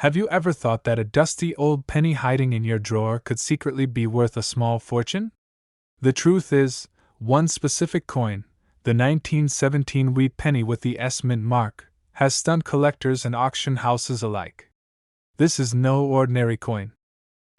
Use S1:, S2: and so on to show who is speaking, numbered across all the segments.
S1: Have you ever thought that a dusty old penny hiding in your drawer could secretly be worth a small fortune? The truth is, one specific coin, the 1917 wheat penny with the S mint mark, has stunned collectors and auction houses alike. This is no ordinary coin.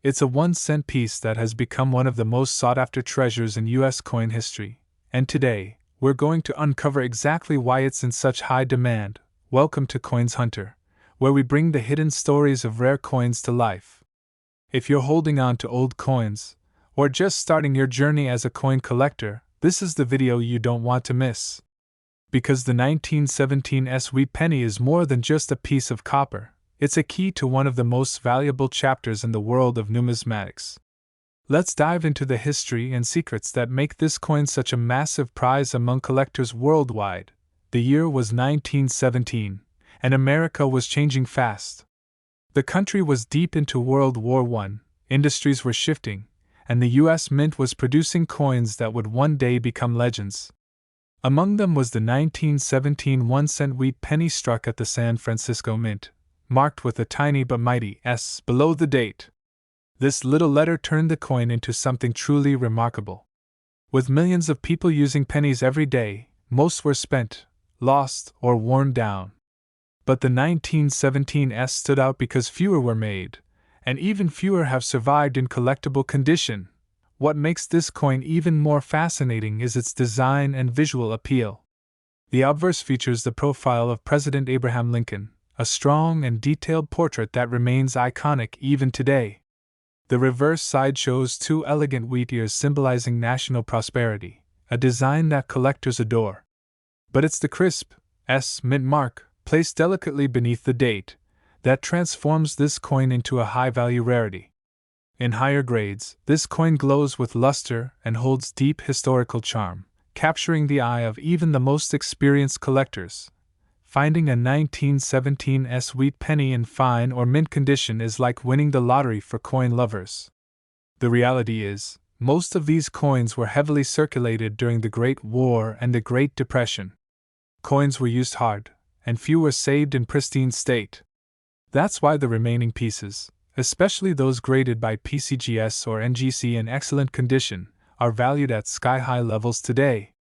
S1: It's a 1-cent piece that has become one of the most sought-after treasures in U.S. coin history, and today, we're going to uncover exactly why it's in such high demand. Welcome to Coins Hunter, where we bring the hidden stories of rare coins to life. If you're holding on to old coins, or just starting your journey as a coin collector, this is the video you don't want to miss. Because the 1917 wheat penny is more than just a piece of copper, it's a key to one of the most valuable chapters in the world of numismatics. Let's dive into the history and secrets that make this coin such a massive prize among collectors worldwide. The year was 1917, and America was changing fast. The country was deep into World War I, industries were shifting, and the U.S. Mint was producing coins that would one day become legends. Among them was the 1917 1-cent wheat penny struck at the San Francisco Mint, marked with a tiny but mighty S below the date. This little letter turned the coin into something truly remarkable. With millions of people using pennies every day, most were spent, lost, or worn down. But the 1917 S stood out because fewer were made, and even fewer have survived in collectible condition. What makes this coin even more fascinating is its design and visual appeal. The obverse features the profile of President Abraham Lincoln, a strong and detailed portrait that remains iconic even today. The reverse side shows two elegant wheat ears symbolizing national prosperity, a design that collectors adore. But it's the crisp S mint mark, placed delicately beneath the date, that transforms this coin into a high-value rarity. In higher grades, this coin glows with luster and holds deep historical charm, capturing the eye of even the most experienced collectors. Finding a 1917 wheat penny in fine or mint condition is like winning the lottery for coin lovers. The reality is, most of these coins were heavily circulated during the Great War and the Great Depression. Coins were used hard, and few were saved in pristine state. That's why the remaining pieces, especially those graded by PCGS or NGC in excellent condition, are valued at sky-high levels today.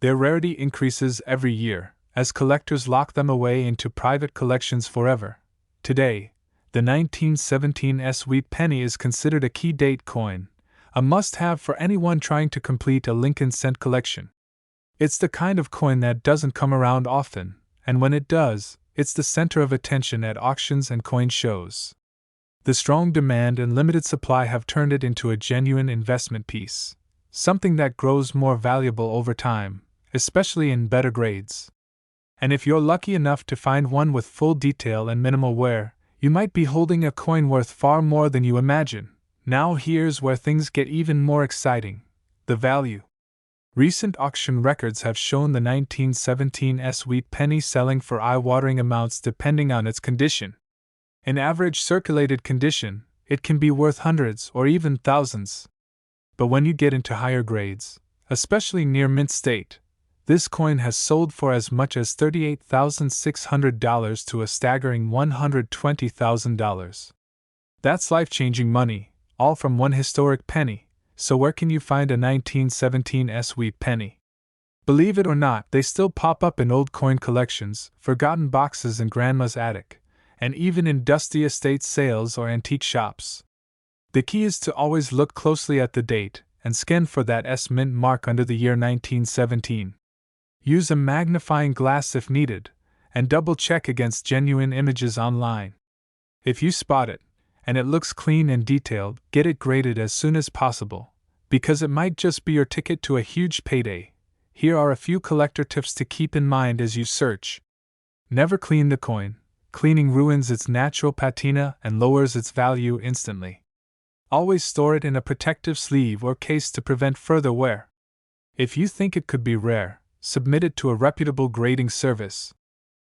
S1: Their rarity increases every year, as collectors lock them away into private collections forever. Today, the 1917 wheat penny is considered a key date coin, a must-have for anyone trying to complete a Lincoln cent collection. It's the kind of coin that doesn't come around often, and when it does, it's the center of attention at auctions and coin shows. The strong demand and limited supply have turned it into a genuine investment piece, something that grows more valuable over time, especially in better grades. And if you're lucky enough to find one with full detail and minimal wear, you might be holding a coin worth far more than you imagine. Now here's where things get even more exciting: the value. Recent auction records have shown the 1917 wheat penny selling for eye-watering amounts depending on its condition. In average circulated condition, it can be worth hundreds or even thousands. But when you get into higher grades, especially near mint state, this coin has sold for as much as $38,600 to a staggering $120,000. That's life-changing money, all from one historic penny. So where can you find a 1917 wheat penny? Believe it or not, they still pop up in old coin collections, forgotten boxes in grandma's attic, and even in dusty estate sales or antique shops. The key is to always look closely at the date and scan for that S mint mark under the year 1917. Use a magnifying glass if needed, and double-check against genuine images online. If you spot it, and it looks clean and detailed, get it graded as soon as possible, because it might just be your ticket to a huge payday. Here are a few collector tips to keep in mind as you search. Never clean the coin. Cleaning ruins its natural patina and lowers its value instantly. Always store it in a protective sleeve or case to prevent further wear. If you think it could be rare, submit it to a reputable grading service.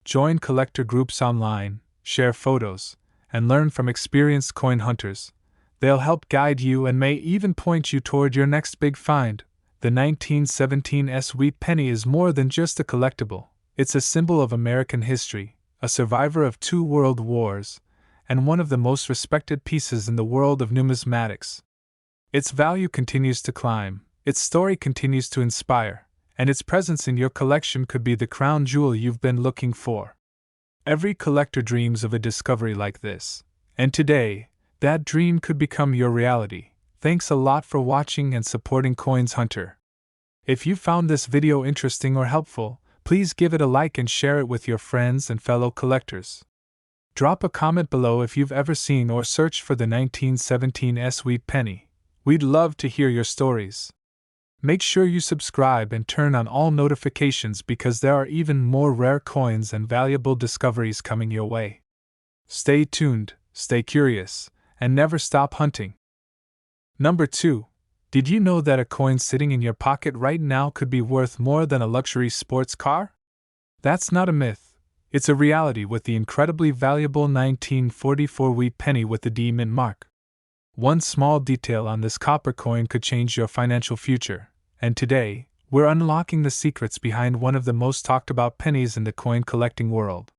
S1: Join collector groups online, share photos, and learn from experienced coin hunters. They'll help guide you and may even point you toward your next big find. The 1917 wheat penny is more than just a collectible. It's a symbol of American history, a survivor of 2 world wars, and one of the most respected pieces in the world of numismatics. Its value continues to climb, its story continues to inspire, and its presence in your collection could be the crown jewel you've been looking for. Every collector dreams of a discovery like this, and today, that dream could become your reality. Thanks a lot for watching and supporting Coins Hunter. If you found this video interesting or helpful, please give it a like and share it with your friends and fellow collectors. Drop a comment below if you've ever seen or searched for the 1917 Sweet Penny. We'd love to hear your stories. Make sure you subscribe and turn on all notifications because there are even more rare coins and valuable discoveries coming your way. Stay tuned, stay curious, and never stop hunting. Number 2. Did you know that a coin sitting in your pocket right now could be worth more than a luxury sports car? That's not a myth. It's a reality with the incredibly valuable 1944 wheat penny with the D mint mark. One small detail on this copper coin could change your financial future, and today, we're unlocking the secrets behind one of the most talked about pennies in the coin collecting world.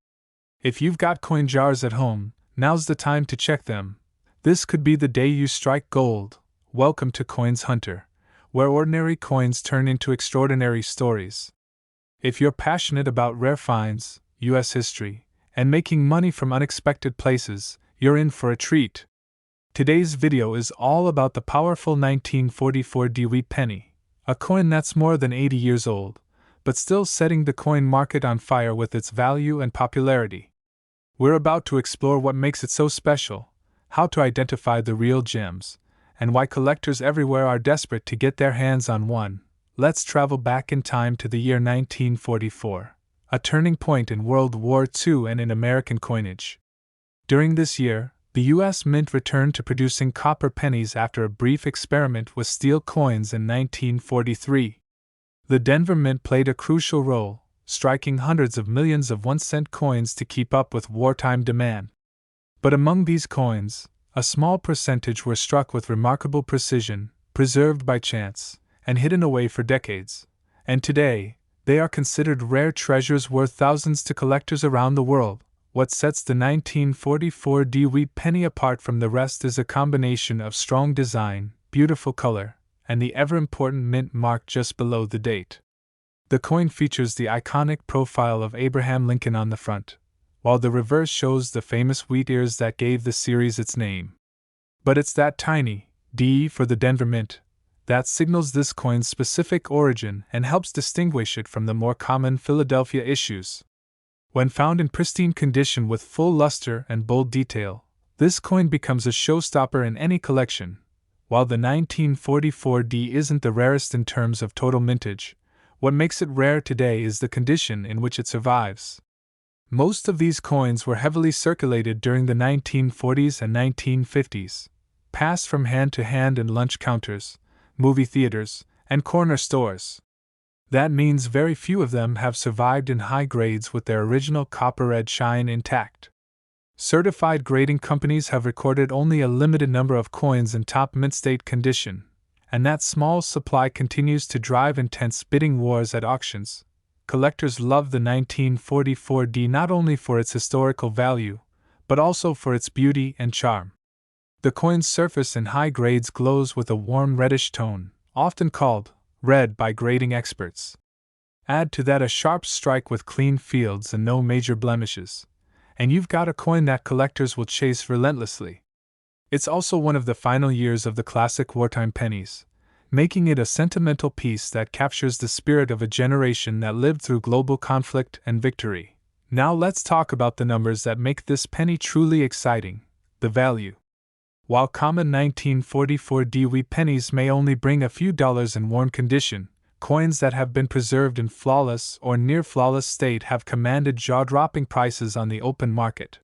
S1: If you've got coin jars at home, now's the time to check them. This could be the day you strike gold. Welcome to Coins Hunter, where ordinary coins turn into extraordinary stories. If you're passionate about rare finds, U.S. history, and making money from unexpected places, you're in for a treat. Today's video is all about the powerful 1944 wheat penny, a coin that's more than 80 years old, but still setting the coin market on fire with its value and popularity. We're about to explore what makes it so special, how to identify the real gems, and why collectors everywhere are desperate to get their hands on one. Let's travel back in time to the year 1944, a turning point in World War II and in American coinage. During this year, the U.S. Mint returned to producing copper pennies after a brief experiment with steel coins in 1943. The Denver Mint played a crucial role, striking hundreds of millions of 1-cent coins to keep up with wartime demand. But among these coins, a small percentage were struck with remarkable precision, preserved by chance, and hidden away for decades. And today, they are considered rare treasures worth thousands to collectors around the world. What sets the 1944 wheat penny apart from the rest is a combination of strong design, beautiful color, and the ever-important mint mark just below the date. The coin features the iconic profile of Abraham Lincoln on the front, while the reverse shows the famous wheat ears that gave the series its name. But it's that tiny D for the Denver Mint that signals this coin's specific origin and helps distinguish it from the more common Philadelphia issues. When found in pristine condition with full luster and bold detail, this coin becomes a showstopper in any collection. While the 1944 D isn't the rarest in terms of total mintage, what makes it rare today is the condition in which it survives. Most of these coins were heavily circulated during the 1940s and 1950s, passed from hand to hand in lunch counters, movie theaters, and corner stores. That means very few of them have survived in high grades with their original copper red shine intact. Certified grading companies have recorded only a limited number of coins in top mint state condition, and that small supply continues to drive intense bidding wars at auctions. Collectors love the 1944 D not only for its historical value, but also for its beauty and charm. The coin's surface in high grades glows with a warm reddish tone, often called red by grading experts. Add to that a sharp strike with clean fields and no major blemishes, and you've got a coin that collectors will chase relentlessly. It's also one of the final years of the classic wartime pennies, making it a sentimental piece that captures the spirit of a generation that lived through global conflict and victory. Now let's talk about the numbers that make this penny truly exciting, the value. While common 1944 wheat pennies may only bring a few dollars in worn condition, coins that have been preserved in flawless or near-flawless state have commanded jaw-dropping prices on the open market.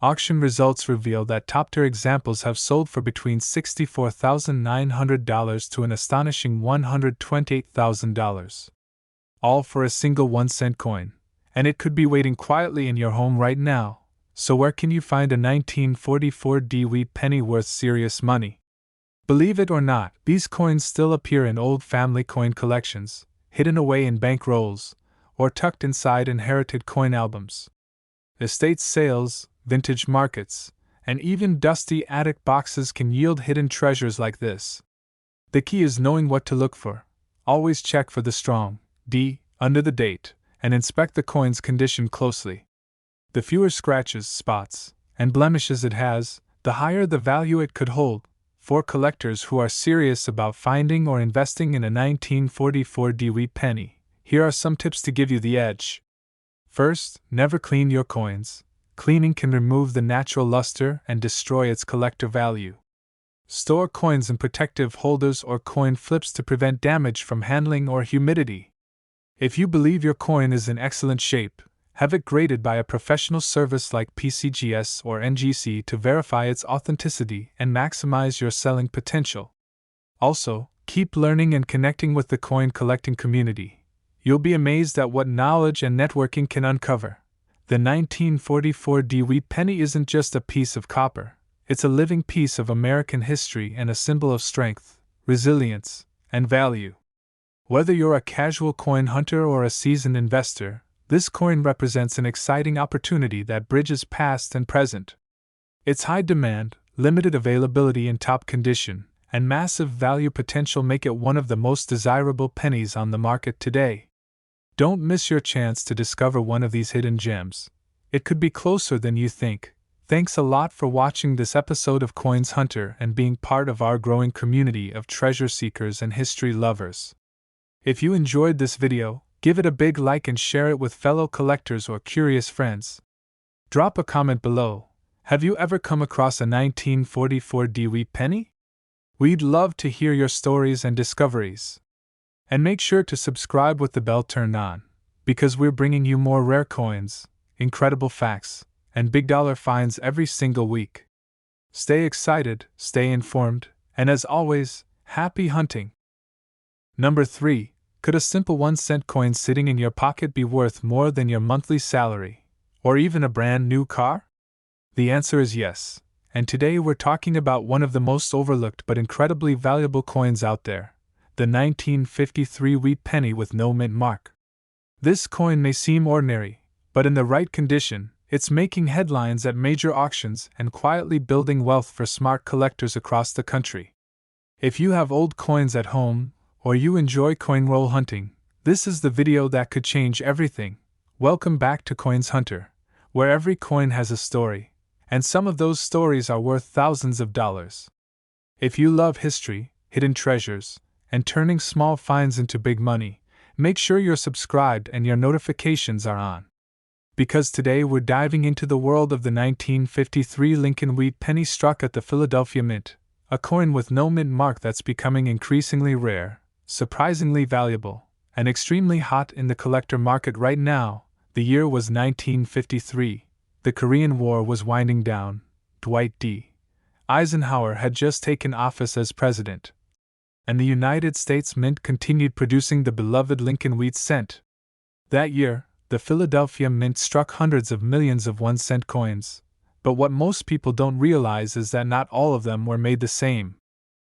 S1: Auction results reveal that top-tier examples have sold for between $64,900 to an astonishing $128,000. All for a single 1-cent coin, and it could be waiting quietly in your home right now. So where can you find a 1944 wheat penny worth serious money? Believe it or not, these coins still appear in old family coin collections, hidden away in bank rolls, or tucked inside inherited coin albums. Estate sales, vintage markets, and even dusty attic boxes can yield hidden treasures like this. The key is knowing what to look for. Always check for the strong D under the date, and inspect the coin's condition closely. The fewer scratches, spots, and blemishes it has, the higher the value it could hold. For collectors who are serious about finding or investing in a 1944 Dewey penny, here are some tips to give you the edge. First, never clean your coins. Cleaning can remove the natural luster and destroy its collector value. Store coins in protective holders or coin flips to prevent damage from handling or humidity. If you believe your coin is in excellent shape, have it graded by a professional service like PCGS or NGC to verify its authenticity and maximize your selling potential. Also, keep learning and connecting with the coin collecting community. You'll be amazed at what knowledge and networking can uncover. The 1944 Dewey penny isn't just a piece of copper, it's a living piece of American history and a symbol of strength, resilience, and value. Whether you're a casual coin hunter or a seasoned investor, this coin represents an exciting opportunity that bridges past and present. Its high demand, limited availability in top condition, and massive value potential make it one of the most desirable pennies on the market today. Don't miss your chance to discover one of these hidden gems. It could be closer than you think. Thanks a lot for watching this episode of Coins Hunter and being part of our growing community of treasure seekers and history lovers. If you enjoyed this video, give it a big like and share it with fellow collectors or curious friends. Drop a comment below. Have you ever come across a 1944 Dewey penny? We'd love to hear your stories and discoveries. And make sure to subscribe with the bell turned on, because we're bringing you more rare coins, incredible facts, and big dollar finds every single week. Stay excited, stay informed, and as always, happy hunting! Number 3. Could a simple 1-cent coin sitting in your pocket be worth more than your monthly salary, or even a brand new car? The answer is yes, and today we're talking about one of the most overlooked but incredibly valuable coins out there, the 1953 wheat penny with no mint mark. This coin may seem ordinary, but in the right condition, it's making headlines at major auctions and quietly building wealth for smart collectors across the country. If you have old coins at home, or you enjoy coin roll hunting, this is the video that could change everything. Welcome back to Coins Hunter, where every coin has a story, and some of those stories are worth thousands of dollars. If you love history, hidden treasures, and turning small finds into big money, make sure you're subscribed and your notifications are on. Because today we're diving into the world of the 1953 Lincoln wheat penny struck at the Philadelphia Mint, a coin with no mint mark that's becoming increasingly rare, surprisingly valuable, and extremely hot in the collector market right now. The year was 1953. The Korean War was winding down. Dwight D. Eisenhower had just taken office as president, and the United States Mint continued producing the beloved Lincoln wheat cent. That year, the Philadelphia Mint struck hundreds of millions of 1-cent coins, but what most people don't realize is that not all of them were made the same.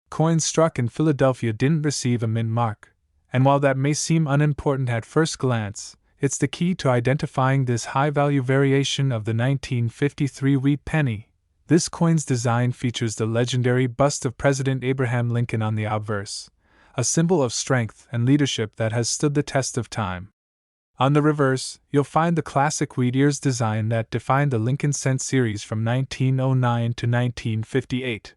S1: Coins struck in Philadelphia didn't receive a mint mark, and while that may seem unimportant at first glance, it's the key to identifying this high-value variation of the 1953 wheat penny. This coin's design features the legendary bust of President Abraham Lincoln on the obverse, a symbol of strength and leadership that has stood the test of time. On the reverse, you'll find the classic wheat ears design that defined the Lincoln Cent series from 1909 to 1958.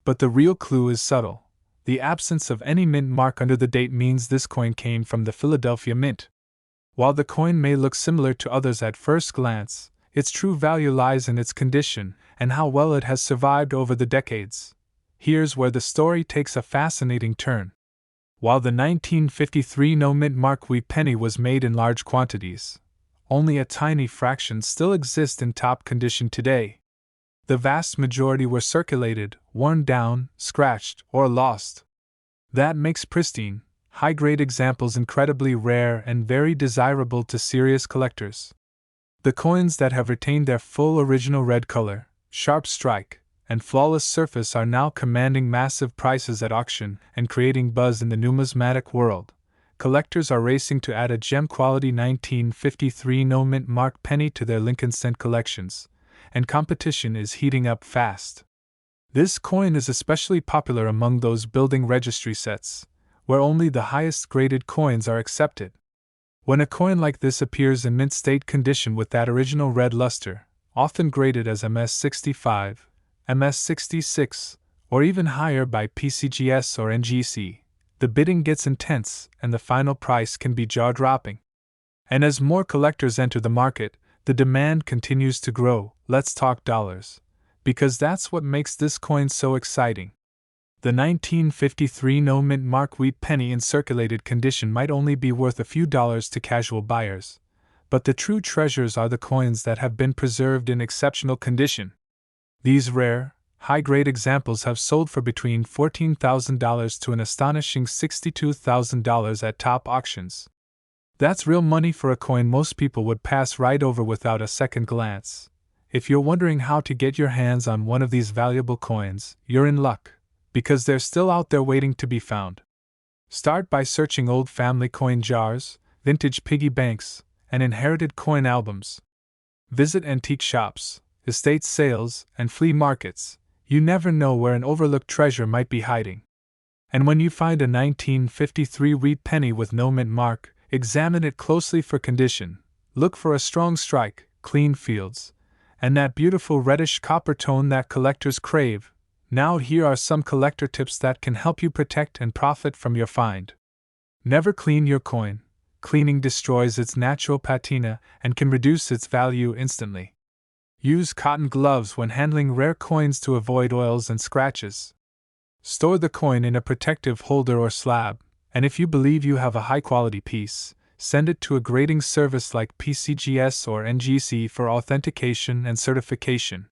S1: But the real clue is subtle. The absence of any mint mark under the date means this coin came from the Philadelphia Mint. While the coin may look similar to others at first glance, its true value lies in its condition and how well it has survived over the decades. Here's where the story takes a fascinating turn. While the 1953 no mint mark wheat penny was made in large quantities, only a tiny fraction still exist in top condition today. The vast majority were circulated, worn down, scratched, or lost. That makes pristine, high-grade examples incredibly rare and very desirable to serious collectors. The coins that have retained their full original red color, sharp strike, and flawless surface are now commanding massive prices at auction and creating buzz in the numismatic world. Collectors are racing to add a gem-quality 1953 no mint mark penny to their Lincoln Cent collections, and competition is heating up fast. This coin is especially popular among those building registry sets, where only the highest graded coins are accepted. When a coin like this appears in mint state condition with that original red luster, often graded as MS65, MS66, or even higher by PCGS or NGC, the bidding gets intense and the final price can be jaw-dropping. And as more collectors enter the market, the demand continues to grow. Let's talk dollars, because that's what makes this coin so exciting. The 1953 no-mint mark wheat penny in circulated condition might only be worth a few dollars to casual buyers, but the true treasures are the coins that have been preserved in exceptional condition. These rare, high-grade examples have sold for between $14,000 to an astonishing $62,000 at top auctions. That's real money for a coin most people would pass right over without a second glance. If you're wondering how to get your hands on one of these valuable coins, you're in luck, because they're still out there waiting to be found. Start by searching old family coin jars, vintage piggy banks, and inherited coin albums. Visit antique shops, estate sales, and flea markets. You never know where an overlooked treasure might be hiding. And when you find a 1953 wheat penny with no mint mark, examine it closely for condition. Look for a strong strike, clean fields, and that beautiful reddish copper tone that collectors crave. Now here are some collector tips that can help you protect and profit from your find. Never clean your coin. Cleaning destroys its natural patina and can reduce its value instantly. Use cotton gloves when handling rare coins to avoid oils and scratches. Store the coin in a protective holder or slab, and if you believe you have a high-quality piece, send it to a grading service like PCGS or NGC for authentication and certification.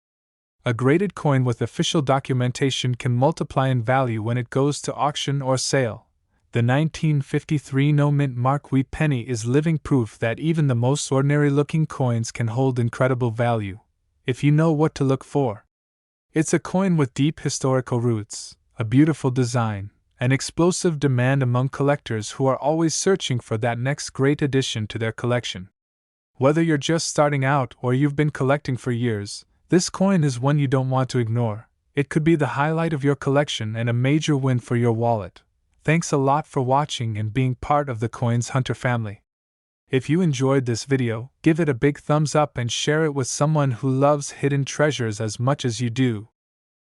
S1: A graded coin with official documentation can multiply in value when it goes to auction or sale. The 1953 no-mint mark wheat penny is living proof that even the most ordinary-looking coins can hold incredible value, if you know what to look for. It's a coin with deep historical roots, a beautiful design, and explosive demand among collectors who are always searching for that next great addition to their collection. Whether you're just starting out or you've been collecting for years, this coin is one you don't want to ignore. It could be the highlight of your collection and a major win for your wallet. Thanks a lot for watching and being part of the Coins Hunter family. If you enjoyed this video, give it a big thumbs up and share it with someone who loves hidden treasures as much as you do.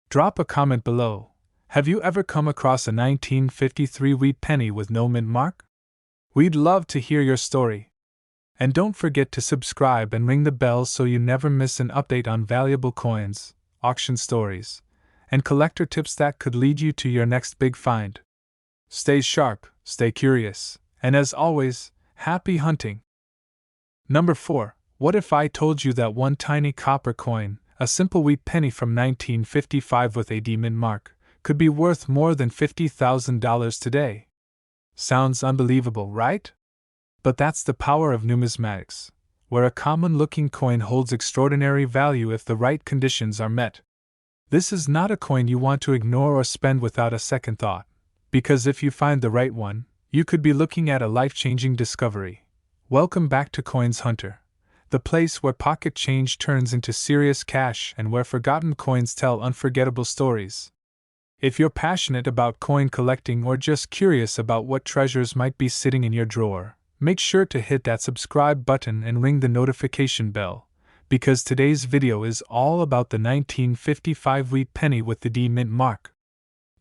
S1: Drop a comment below. Have you ever come across a 1953 wheat penny with no mint mark? We'd love to hear your story. And don't forget to subscribe and ring the bell so you never miss an update on valuable coins, auction stories, and collector tips that could lead you to your next big find. Stay sharp, stay curious, and as always, happy hunting! Number 4. What if I told you that one tiny copper coin, a simple wheat penny from 1955 with a mint mark, could be worth more than $50,000 today? Sounds unbelievable, right? But that's the power of numismatics, where a common-looking coin holds extraordinary value if the right conditions are met. This is not a coin you want to ignore or spend without a second thought, because if you find the right one, you could be looking at a life-changing discovery. Welcome back to Coins Hunter, the place where pocket change turns into serious cash and where forgotten coins tell unforgettable stories. If you're passionate about coin collecting or just curious about what treasures might be sitting in your drawer, make sure to hit that subscribe button and ring the notification bell, because today's video is all about the 1955 wheat penny with the mint mark.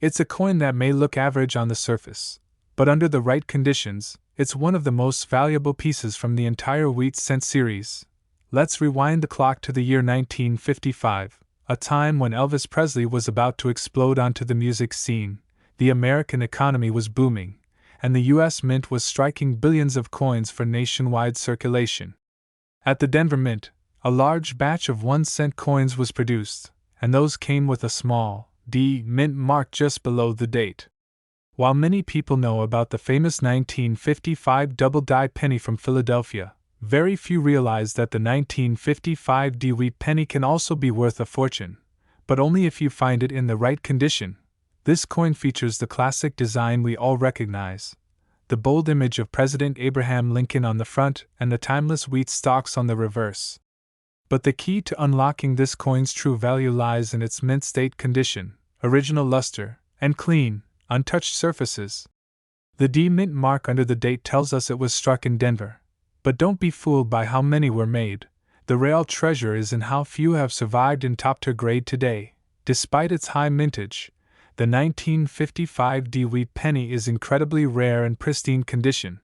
S1: It's a coin that may look average on the surface, but under the right conditions, it's one of the most valuable pieces from the entire wheat cent series. Let's rewind the clock to the year 1955, a time when Elvis Presley was about to explode onto the music scene. The American economy was booming, and the U.S. Mint was striking billions of coins for nationwide circulation. At the Denver Mint, a large batch of 1-cent coins was produced, and those came with a small D mint mark just below the date. While many people know about the famous 1955 double-die penny from Philadelphia, very few realize that the 1955 D wheat penny can also be worth a fortune, but only if you find it in the right condition. This coin features the classic design we all recognize, the bold image of President Abraham Lincoln on the front and the timeless wheat stalks on the reverse. But the key to unlocking this coin's true value lies in its mint state condition, original luster, and clean, untouched surfaces. The D mint mark under the date tells us it was struck in Denver. But don't be fooled by how many were made. The real treasure is in how few have survived in top-tier grade today. Despite its high mintage, the 1955 D wheat penny is incredibly rare and pristine condition.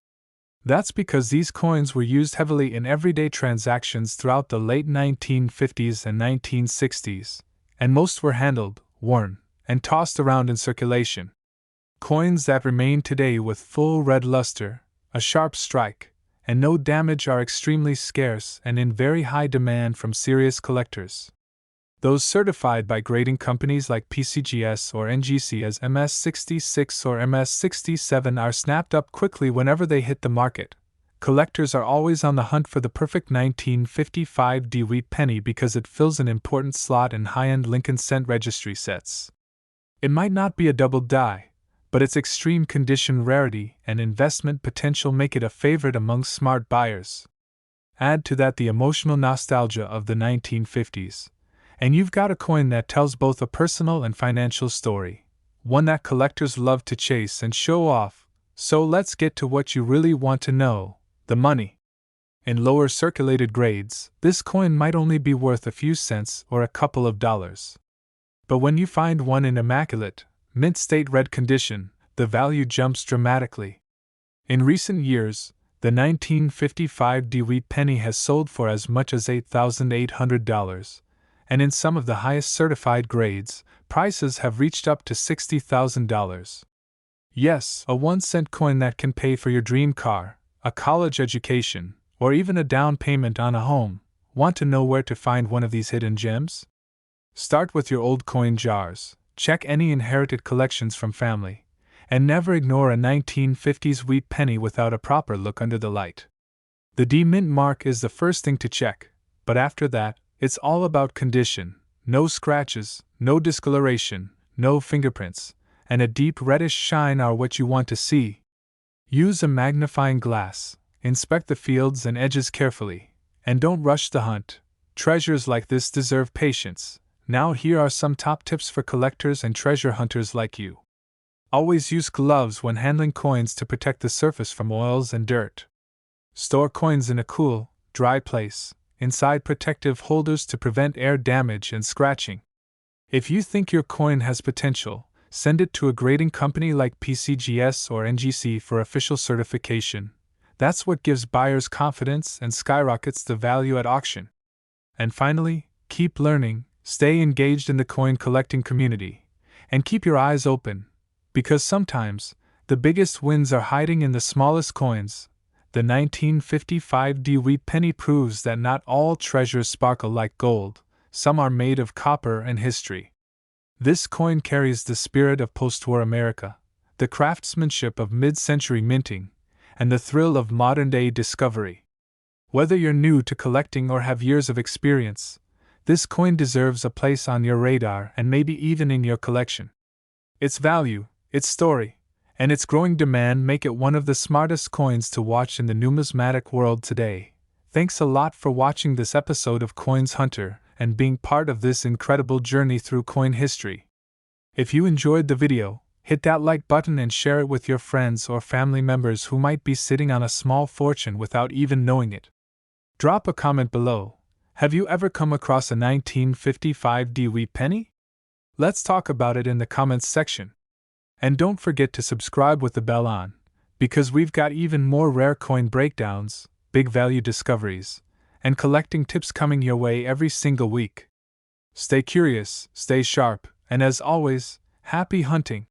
S1: That's because these coins were used heavily in everyday transactions throughout the late 1950s and 1960s, and most were handled, worn, and tossed around in circulation. Coins that remain today with full red luster, a sharp strike, and no damage are extremely scarce and in very high demand from serious collectors. Those certified by grading companies like PCGS or NGC as MS66 or MS67 are snapped up quickly whenever they hit the market. Collectors are always on the hunt for the perfect 1955 D wheat penny because it fills an important slot in high-end Lincoln cent registry sets. It might not be a double die, but its extreme condition rarity and investment potential make it a favorite among smart buyers. Add to that the emotional nostalgia of the 1950s, and you've got a coin that tells both a personal and financial story, one that collectors love to chase and show off. So let's get to what you really want to know: the money. In lower circulated grades, this coin might only be worth a few cents or a couple of dollars. But when you find one in immaculate, mint state red condition, the value jumps dramatically. In recent years, the 1955 D wheat penny has sold for as much as $8,800, and in some of the highest certified grades, prices have reached up to $60,000. Yes, a 1-cent coin that can pay for your dream car, a college education, or even a down payment on a home. Want to know where to find one of these hidden gems? Start with your old coin jars, check any inherited collections from family, and never ignore a 1950s wheat penny without a proper look under the light. The D mint mark is the first thing to check, but after that, it's all about condition: no scratches, no discoloration, no fingerprints, and a deep reddish shine are what you want to see. Use a magnifying glass, inspect the fields and edges carefully, and don't rush the hunt. Treasures like this deserve patience. Now here are some top tips for collectors and treasure hunters like you. Always use gloves when handling coins to protect the surface from oils and dirt. Store coins in a cool, dry place, inside protective holders to prevent air damage and scratching. If you think your coin has potential, send it to a grading company like PCGS or NGC for official certification. That's what gives buyers confidence and skyrockets the value at auction. And finally, keep learning, stay engaged in the coin collecting community, and keep your eyes open, because sometimes, the biggest wins are hiding in the smallest coins. The 1955 D wheat penny proves that not all treasures sparkle like gold, some are made of copper and history. This coin carries the spirit of post-war America, the craftsmanship of mid-century minting, and the thrill of modern-day discovery. Whether you're new to collecting or have years of experience, this coin deserves a place on your radar and maybe even in your collection. Its value, its story, and its growing demand make it one of the smartest coins to watch in the numismatic world today. Thanks a lot for watching this episode of Coins Hunter and being part of this incredible journey through coin history. If you enjoyed the video, hit that like button and share it with your friends or family members who might be sitting on a small fortune without even knowing it. Drop a comment below. Have you ever come across a 1955 D wheat penny? Let's talk about it in the comments section. And don't forget to subscribe with the bell on, because we've got even more rare coin breakdowns, big value discoveries, and collecting tips coming your way every single week. Stay curious, stay sharp, and as always, happy hunting!